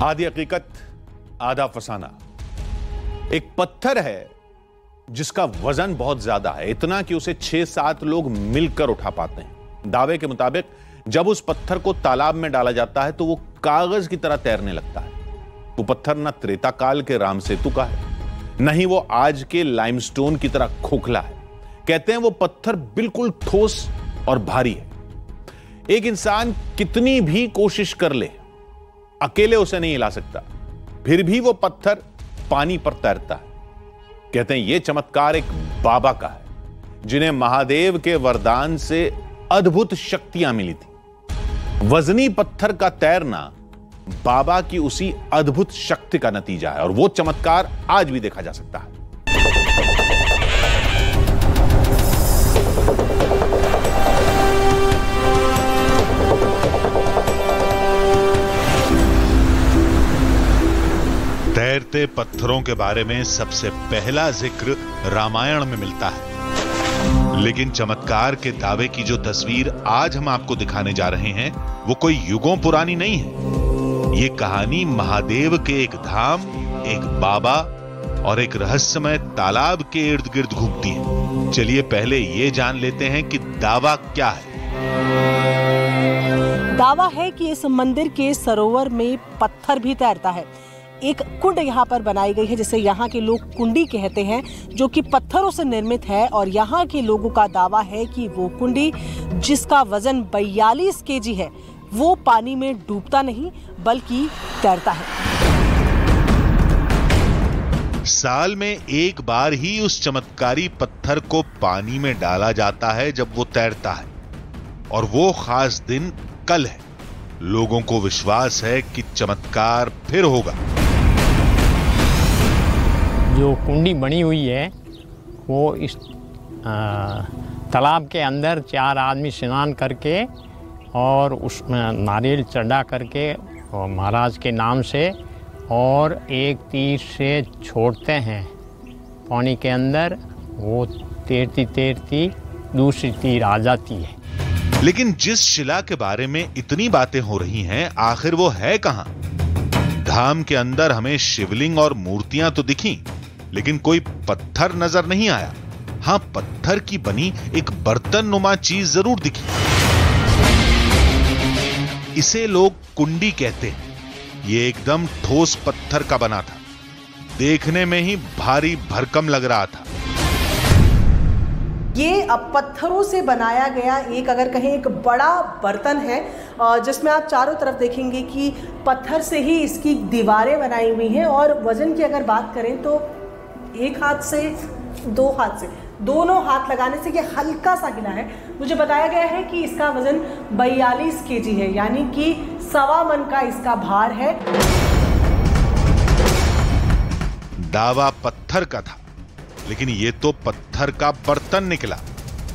आधी हकीकत आधा फसाना। एक पत्थर है जिसका वजन बहुत ज्यादा है, इतना कि उसे 6-7 लोग मिलकर उठा पाते हैं। दावे के मुताबिक जब उस पत्थर को तालाब में डाला जाता है तो वो कागज की तरह तैरने लगता है। वो पत्थर न त्रेता काल के राम सेतु का है, न ही वो आज के लाइमस्टोन की तरह खोखला है। कहते हैं वो पत्थर बिल्कुल ठोस और भारी है। एक इंसान कितनी भी कोशिश कर ले, अकेले उसे नहीं हिला सकता, फिर भी वो पत्थर पानी पर तैरता है। कहते हैं यह चमत्कार एक बाबा का है, जिन्हें महादेव के वरदान से अद्भुत शक्तियां मिली थी। वजनी पत्थर का तैरना बाबा की उसी अद्भुत शक्ति का नतीजा है, और वो चमत्कार आज भी देखा जा सकता है। तैरते पत्थरों के बारे में सबसे पहला जिक्र रामायण में मिलता है, लेकिन चमत्कार के दावे की जो तस्वीर आज हम आपको दिखाने जा रहे हैं वो कोई युगों पुरानी नहीं है। ये कहानी महादेव के एक धाम, एक बाबा और एक रहस्यमय तालाब के इर्द गिर्द घूमती है। चलिए पहले ये जान लेते हैं कि दावा क्या है। दावा है कि इस मंदिर के सरोवर में पत्थर भी तैरता है। एक कुंड यहाँ पर बनाई गई है, जिसे यहाँ के लोग कुंडी कहते हैं, जो कि पत्थरों से निर्मित है। और यहाँ के लोगों का दावा है कि वो कुंडी, जिसका वजन 42 केजी है, वो पानी में डूबता नहीं बल्कि तैरता है। साल में एक बार ही उस चमत्कारी पत्थर को पानी में डाला जाता है जब वो तैरता है, और वो खास दिन कल है। लोगों को विश्वास है कि चमत्कार फिर होगा। जो कुंडी बनी हुई है वो इस तालाब के अंदर 4 आदमी स्नान करके और उसमें नारियल चढ़ा करके और महाराज के नाम से और एक तीर से छोड़ते हैं पानी के अंदर। वो तैरती तैरती दूसरी तीर आ जाती है। लेकिन जिस शिला के बारे में इतनी बातें हो रही हैं, आखिर वो है कहां? धाम के अंदर हमें शिवलिंग और मूर्तियां तो दिखी, लेकिन कोई पत्थर नजर नहीं आया। हां, पत्थर की बनी एक बर्तन नुमा चीज जरूर दिखी। इसे लोग कुंडी कहते हैं। ये एकदम ठोस पत्थर का बना था, देखने में ही भारी भरकम लग रहा था। ये अब पत्थरों से बनाया गया एक, अगर कहें, एक बड़ा बर्तन है, जिसमें आप चारों तरफ देखेंगे कि पत्थर से ही इसकी दीवारें बनाई हुई हैं। और वजन की अगर बात करें तो एक हाथ से 2 हाथ से, दोनों हाथ लगाने से ये हल्का सा हिला है। मुझे बताया गया है कि इसका वजन 42 केजी है, यानी कि 1.25 मन का इसका भार है। दावा पत्थर का था, लेकिन ये तो पत्थर का बर्तन निकला।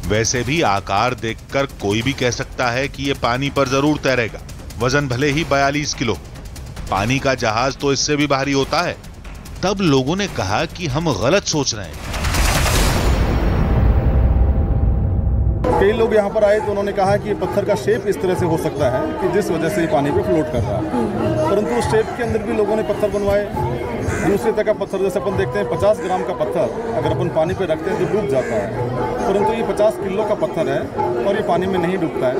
वैसे भी आकार देखकर कोई भी कह सकता है कि ये पानी पर जरूर तैरेगा। वजन भले ही 42 किलो, पानी का जहाज तो इससे भी भारी होता है। तब लोगों ने कहा कि हम गलत सोच रहे हैं। कई लोग यहाँ पर आए तो उन्होंने कहा कि ये पत्थर का शेप इस तरह से हो सकता है कि जिस वजह से ये पानी पे फ्लोट कर रहा है, परंतु उस शेप के अंदर भी लोगों ने पत्थर बनवाए। दूसरे तरह का पत्थर, जैसे अपन देखते हैं 50 ग्राम का पत्थर अगर अपन पानी पे रखते हैं तो डूब जाता है, परंतु ये 50 किलो का पत्थर है और ये पानी में नहीं डूबता है।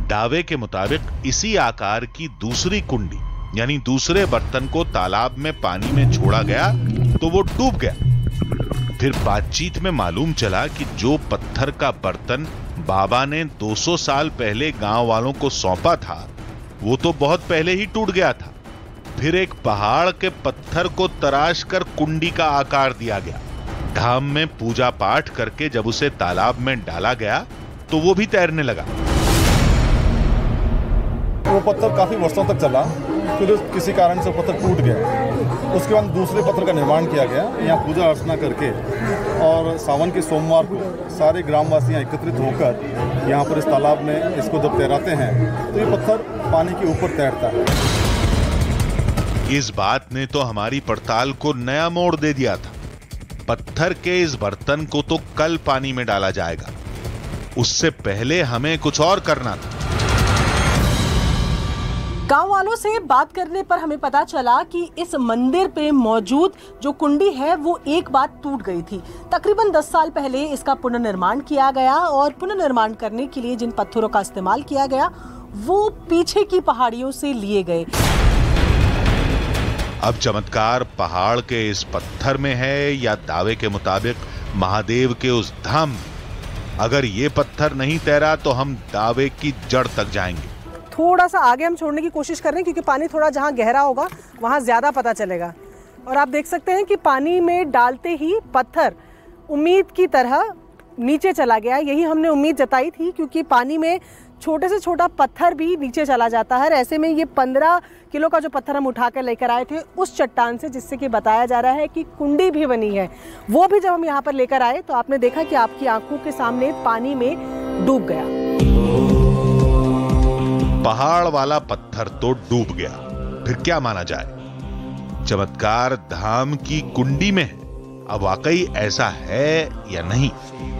दावे के मुताबिक इसी आकार की दूसरी कुंडी, यानी दूसरे बर्तन को तालाब में पानी में छोड़ा गया तो वो डूब गया। फिर बातचीत में मालूम चला कि जो पत्थर का बर्तन बाबा ने 200 साल पहले गांव वालों को सौंपा था, वो तो बहुत पहले ही टूट गया था। फिर एक पहाड़ के पत्थर को तराश कर कुंडी का आकार दिया गया। धाम में पूजा पाठ करके जब उसे तालाब में डाला गया तो वो भी तैरने लगा। वो पत्थर काफी वर्षों तक चला, फिर किसी कारण से पत्थर टूट गया। उसके बाद दूसरे पत्थर का निर्माण किया गया यहाँ पूजा अर्चना करके, और सावन के सोमवार को सारे ग्रामवासियाँ एकत्रित होकर यहाँ पर इस तालाब में इसको जब तैराते हैं तो ये पत्थर पानी के ऊपर तैरता है। इस बात ने तो हमारी पड़ताल को नया मोड़ दे दिया था। पत्थर के इस बर्तन को तो कल पानी में डाला जाएगा, उससे पहले हमें कुछ और करना था। गांव वालों से बात करने पर हमें पता चला कि इस मंदिर पे मौजूद जो कुंडी है वो एक बार टूट गई थी। तकरीबन 10 साल पहले इसका पुनर्निर्माण किया गया और पुनर्निर्माण करने के लिए जिन पत्थरों का इस्तेमाल किया गया वो पीछे की पहाड़ियों से लिए गए। अब चमत्कार पहाड़ के इस पत्थर में है या दावे के मुताबिक महादेव के उस धाम में? अगर ये पत्थर नहीं तैरा तो हम दावे की जड़ तक जाएंगे। थोड़ा सा आगे हम छोड़ने की कोशिश कर रहे हैं क्योंकि पानी थोड़ा जहाँ गहरा होगा वहाँ ज़्यादा पता चलेगा। और आप देख सकते हैं कि पानी में डालते ही पत्थर उम्मीद की तरह नीचे चला गया। यही हमने उम्मीद जताई थी क्योंकि पानी में छोटे से छोटा पत्थर भी नीचे चला जाता है। ऐसे में ये 15 किलो का जो पत्थर हम उठा कर लेकर आए थे उस चट्टान से, जिससे कि बताया जा रहा है कि कुंडी भी बनी है, वो भी जब हम यहाँ पर लेकर आए तो आपने देखा कि आपकी आंखों के सामने पानी में डूब गया। पहाड़ वाला पत्थर तो डूब गया, फिर क्या माना जाए? चमत्कार धाम की कुंडी में है। अब वाकई ऐसा है या नहीं,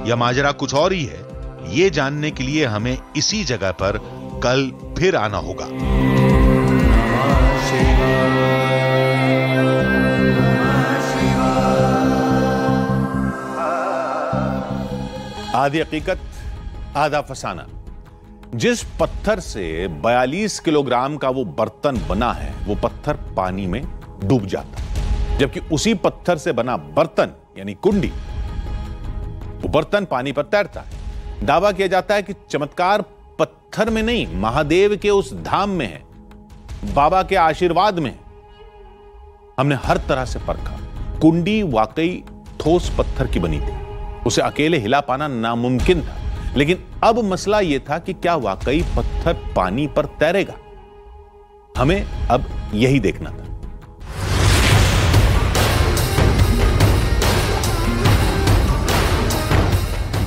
या माजरा कुछ और ही है? ये जानने के लिए हमें इसी जगह पर कल फिर आना होगा। आधी हकीकत आधा फसाना। जिस पत्थर से 42 किलोग्राम का वो बर्तन बना है वो पत्थर पानी में डूब जाता है, जबकि उसी पत्थर से बना बर्तन यानी कुंडी, वो बर्तन पानी पर तैरता है। दावा किया जाता है कि चमत्कार पत्थर में नहीं, महादेव के उस धाम में है, बाबा के आशीर्वाद में है। हमने हर तरह से परखा। कुंडी वाकई ठोस पत्थर की बनी थी, उसे अकेले हिला पाना नामुमकिन था। लेकिन अब मसला यह था कि क्या वाकई पत्थर पानी पर तैरेगा? हमें अब यही देखना था।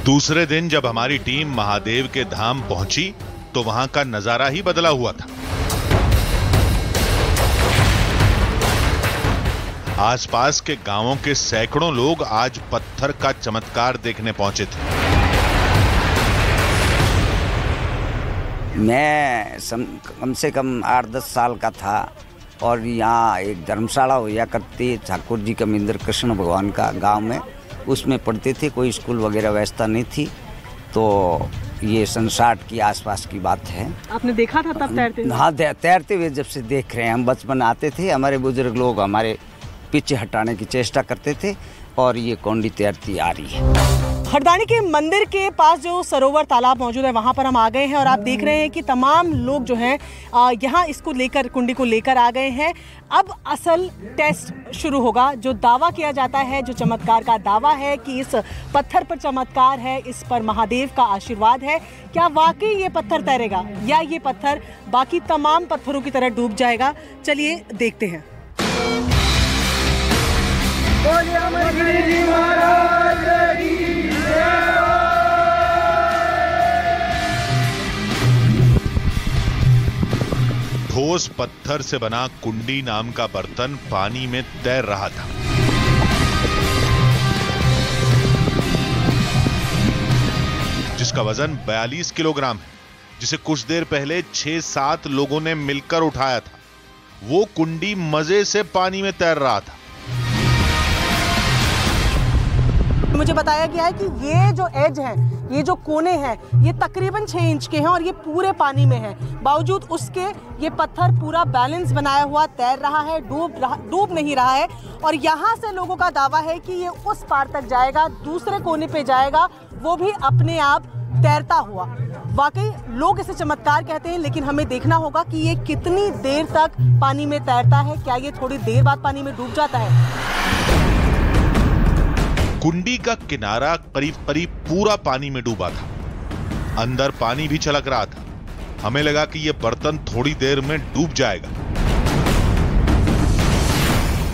दूसरे दिन जब हमारी टीम महादेव के धाम पहुंची तो वहां का नजारा ही बदला हुआ था। आसपास के गांवों के सैकड़ों लोग आज पत्थर का चमत्कार देखने पहुंचे थे। मैं कम से कम 8-10 साल का था और यहाँ एक धर्मशाला हुआ करती ठाकुर जी का मंदिर कृष्ण भगवान का गांव में, उसमें पढ़ते थे। कोई स्कूल वगैरह व्यवस्था नहीं थी। तो ये 60 की आसपास की बात है। आपने देखा था तब तैरते हुए? हाँ, तैरते हुए जब से देख रहे हैं। हम बचपन आते थे, हमारे बुजुर्ग लोग हमारे पीछे हटाने की चेष्टा करते थे और ये कुंडी तैरती आ रही है। हरदानी के मंदिर के पास जो सरोवर तालाब मौजूद है वहाँ पर हम आ गए हैं और आप देख रहे हैं कि तमाम लोग जो हैं यहाँ इसको लेकर, कुंडी को लेकर आ गए हैं। अब असल टेस्ट शुरू होगा। जो दावा किया जाता है, जो चमत्कार का दावा है कि इस पत्थर पर चमत्कार है, इस पर महादेव का आशीर्वाद है, क्या वाकई ये पत्थर तैरेगा या ये पत्थर बाकी तमाम पत्थरों की तरह डूब जाएगा? चलिए देखते हैं। ठोस पत्थर से बना कुंडी नाम का बर्तन पानी में तैर रहा था। जिसका वजन 42 किलोग्राम है, जिसे कुछ देर पहले 6-7 लोगों ने मिलकर उठाया था। वो कुंडी मजे से पानी में तैर रहा था। मुझे बताया गया है कि ये जो एज है, ये जो कोने हैं, ये तकरीबन 6 इंच के हैं और ये पूरे पानी में है। बावजूद उसके ये पत्थर पूरा बैलेंस बनाया हुआ तैर रहा है, डूब नहीं रहा है। और यहाँ से लोगों का दावा है कि ये उस पार तक जाएगा, दूसरे कोने पे जाएगा, वो भी अपने आप तैरता हुआ। वाकई लोग इसे चमत्कार कहते हैं, लेकिन हमें देखना होगा कि ये कितनी देर तक पानी में तैरता है। क्या ये थोड़ी देर बाद पानी में डूब जाता है? कुंडी का किनारा करीब करीब पूरा पानी में डूबा था। अंदर पानी भी छलक रहा था। हमें लगा कि यह बर्तन थोड़ी देर में डूब जाएगा,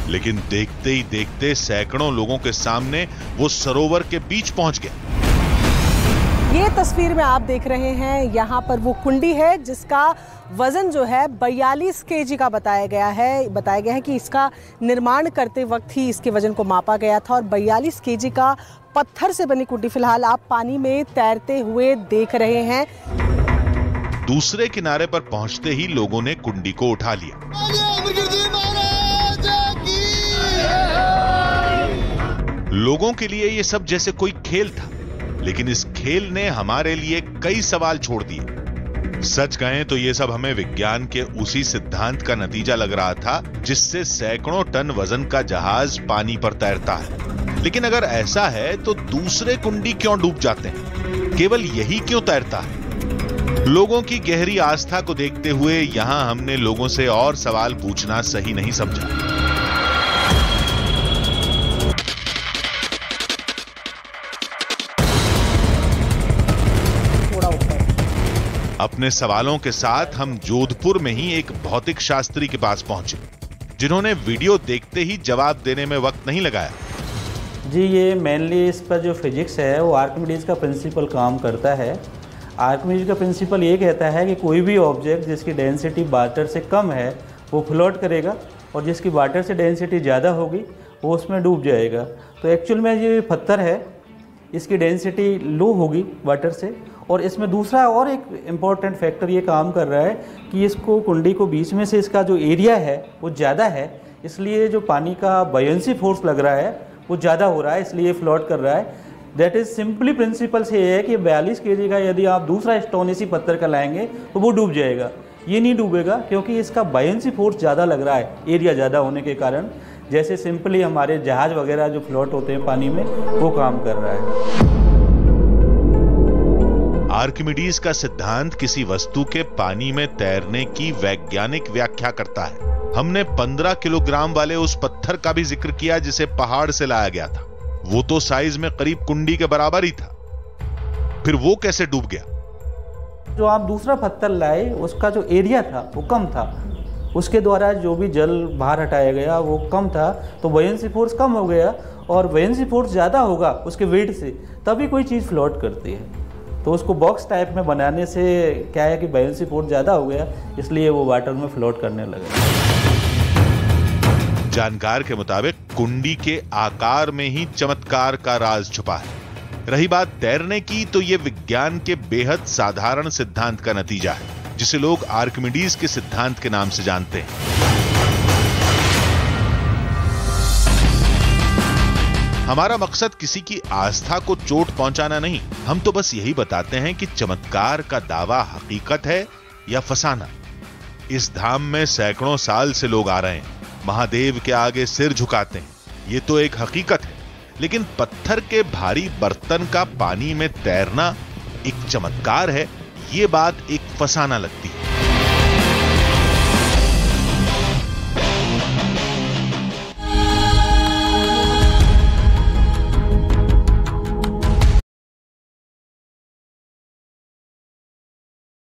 लेकिन देखते ही देखते सैकड़ों लोगों के सामने वो सरोवर के बीच पहुंच गया। ये तस्वीर में आप देख रहे हैं, यहाँ पर वो कुंडी है जिसका वजन जो है 42 केजी का बताया गया है कि इसका निर्माण करते वक्त ही इसके वजन को मापा गया था और 42 केजी का पत्थर से बनी कुंडी फिलहाल आप पानी में तैरते हुए देख रहे हैं। दूसरे किनारे पर पहुंचते ही लोगों ने कुंडी को उठा लिया। लोगों के लिए यह सब जैसे कोई खेल था, लेकिन इस खेल ने हमारे लिए कई सवाल छोड़ दिए। सच कहें तो यह सब हमें विज्ञान के उसी सिद्धांत का नतीजा लग रहा था जिससे सैकड़ों टन वजन का जहाज पानी पर तैरता है। लेकिन अगर ऐसा है तो दूसरे कुंडी क्यों डूब जाते हैं? केवल यही क्यों तैरता है? लोगों की गहरी आस्था को देखते हुए यहां हमने लोगों से और सवाल पूछना सही नहीं समझा। अपने सवालों के साथ हम जोधपुर में ही एक भौतिक शास्त्री के पास पहुंचे, जिन्होंने वीडियो देखते ही जवाब देने में वक्त नहीं लगाया। जी, ये मेनली इस पर जो फिजिक्स है वो आर्किमिडीज का प्रिंसिपल काम करता है। आर्किमिडीज का प्रिंसिपल ये कहता है कि कोई भी ऑब्जेक्ट जिसकी डेंसिटी वाटर से कम है वो फ्लोट करेगा और जिसकी वाटर से डेंसिटी ज़्यादा होगी वो उसमें डूब जाएगा। तो एक्चुअल में ये पत्थर है, इसकी डेंसिटी लो होगी वाटर से, और इसमें दूसरा और एक इम्पॉर्टेंट फैक्टर ये काम कर रहा है कि इसको कुंडी को बीच में से इसका जो एरिया है वो ज़्यादा है, इसलिए जो पानी का बायंसी फोर्स लग रहा है वो ज़्यादा हो रहा है, इसलिए फ्लोट कर रहा है। दैट इज़ सिंपली प्रिंसिपल से ये है कि 42 kg का यदि आप दूसरा स्टोन इसी पत्थर का लाएंगे तो वो डूब जाएगा। ये नहीं डूबेगा क्योंकि इसका बायंसी फोर्स ज़्यादा लग रहा है, एरिया ज़्यादा होने के कारण। जैसे सिंपली हमारे जहाज़ वगैरह जो फ्लोट होते हैं पानी में वो काम कर रहा है। आर्किमिडीज का सिद्धांत किसी वस्तु के पानी में तैरने की वैज्ञानिक व्याख्या करता है। हमने 15 किलोग्राम वाले उस पत्थर का भी जिक्र किया जिसे पहाड़ से लाया गया था। वो तो साइज में करीब कुंडी के बराबर ही था, फिर वो कैसे डूब गया? जो आप दूसरा पत्थर लाए उसका जो एरिया था वो कम था, उसके द्वारा जो भी जल बाहर हटाया गया वो कम था, तो बायंसी फोर्स कम हो गया, और बायंसी फोर्स ज़्यादा होगा उसके वेट से तभी कोई चीज़ फ्लोट करती है। तो उसको बॉक्स टाइप में बनाने से क्या है कि बायंसी फोर्स ज़्यादा हो गया, इसलिए वो वाटर में फ्लोट करने लगा। जानकार के मुताबिक कुंडी के आकार में ही चमत्कार का राज छुपा है। रही बात तैरने की, तो ये विज्ञान के बेहद साधारण सिद्धांत का नतीजा है, जिसे लोग आर्किमिडीज के सिद्धांत के नाम से जानते हैं। हमारा मकसद किसी की आस्था को चोट पहुंचाना नहीं, हम तो बस यही बताते हैं कि चमत्कार का दावा हकीकत है या फसाना। इस धाम में सैकड़ों साल से लोग आ रहे हैं, महादेव के आगे सिर झुकाते हैं, ये तो एक हकीकत है। लेकिन पत्थर के भारी बर्तन का पानी में तैरना एक चमत्कार है, ये बात एक फसाना लगती है।